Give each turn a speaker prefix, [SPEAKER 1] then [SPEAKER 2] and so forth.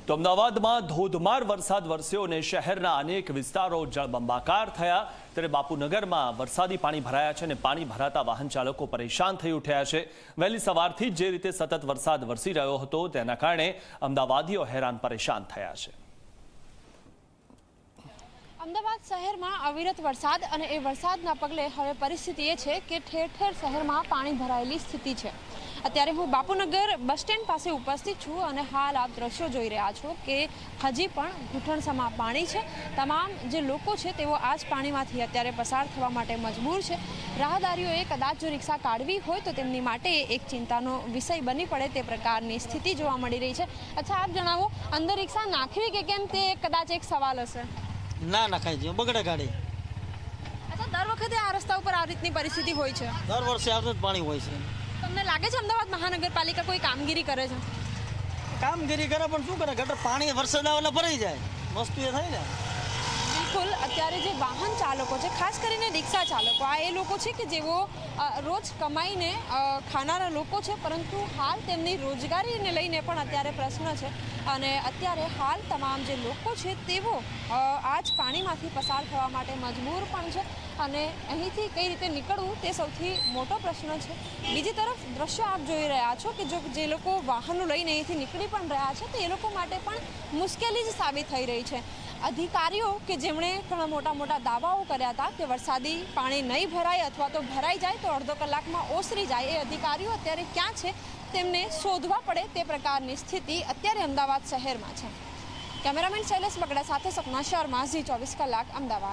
[SPEAKER 1] તો અમદાવાદમાં ધોધમાર વરસાદ વરસ્યો અને શહેરના અનેક વિસ્તારો જળબંબાકાર થયા ત્યારે બાપુનગરમાં વરસાદી પાણી ભરાયા છે અને પાણી ભરાતા વાહન ચાલકો પરેશાન થઈ ઉઠ્યા છે। વહેલી સવારથી જે રીતે સતત વરસાદ વરસી રહ્યો હતો તેના કારણે અમદાવાદીઓ હેરાન પરેશાન થયા છે।
[SPEAKER 2] અમદાવાદ શહેરમાં અવિરત વરસાદ અને એ વરસાદના પગલે હવે પરિસ્થિતિ એ છે કે ઠેર ઠેર શહેરમાં પાણી ભરાયેલી સ્થિતિ છે। અત્યારે હું બાપુનગર બસ સ્ટેન્ડ પાસે ઉપસ્થિત છું અને હાલ આપ દ્રશ્યો જોઈ રહ્યા છો કે હજી પણ ઘૂંટણસમા પાણી છે। તમામ જે લોકો છે તેઓ આ જ પાણીમાંથી અત્યારે પસાર થવા માટે મજબૂર છે। રાહદારીઓએ કદાચ જો રિક્ષા કાઢવી હોય તો તેમની માટે એક ચિંતાનો વિષય બની પડે તે પ્રકારની સ્થિતિ જોવા મળી રહી છે। અચ્છા, આપ જણાવો, અંદર રિક્ષા નાખવી કે કેમ તે કદાચ એક સવાલ હશે।
[SPEAKER 3] ના નખાય છે, બગડે ગાડી।
[SPEAKER 2] અચ્છા, દર વખતે આ રસ્તા ઉપર આ રીતની પરિસ્થિતિ હોય છે?
[SPEAKER 3] દર વર્ષે આવતું જ પાણી હોય છે।
[SPEAKER 2] તમને લાગે છે અમદાવાદ મહાનગરપાલિકા કોઈ કામગીરી કરે છે?
[SPEAKER 3] કામગીરી કરે પણ શું કરે, ગટર પાણી વરસાદ આવે એટલે ભરાઈ જાય, વસ્તુ એ થાય ને।
[SPEAKER 2] બિલકુલ, અત્યારે જે વાહન ચાલકો છે, ખાસ કરીને રિક્ષા ચાલકો, આ એ લોકો છે કે જેઓ રોજ કમાઈને ખાનારા લોકો છે, પરંતુ હાલ તેમની રોજગારીને લઈને પણ અત્યારે પ્રશ્ન છે અને અત્યારે હાલ તમામ જે લોકો છે તેઓ આ જ પાણીમાંથી પસાર થવા માટે મજબૂર પણ છે અને અહીંથી કઈ રીતે નીકળવું તે સૌથી મોટો પ્રશ્ન છે। બીજી તરફ દ્રશ્યો આપ જોઈ રહ્યા છો કે જે લોકો વાહનો લઈને અહીંથી નીકળી પણ રહ્યા છે તો એ લોકો માટે પણ મુશ્કેલી જ સાબિત થઈ રહી છે। અધિકારીઓ કે જેમણે ઘણા મોટા દાવાઓ કર્યા હતા કે વરસાદી પાણી નહીં ભરાય અથવા તો ભરાઈ જાય તો અડધો કલાકમાં ઓસરી જાય, એ અધિકારીઓ અત્યારે ક્યાં છે તેમને શોધવા પડે તે પ્રકારની સ્થિતિ અત્યારે અમદાવાદ શહેરમાં છે। કેમેરામેન શૈલેષ બગડા સાથે સપના શર્મા, ઝી 24 કલાક, અમદાવાદ।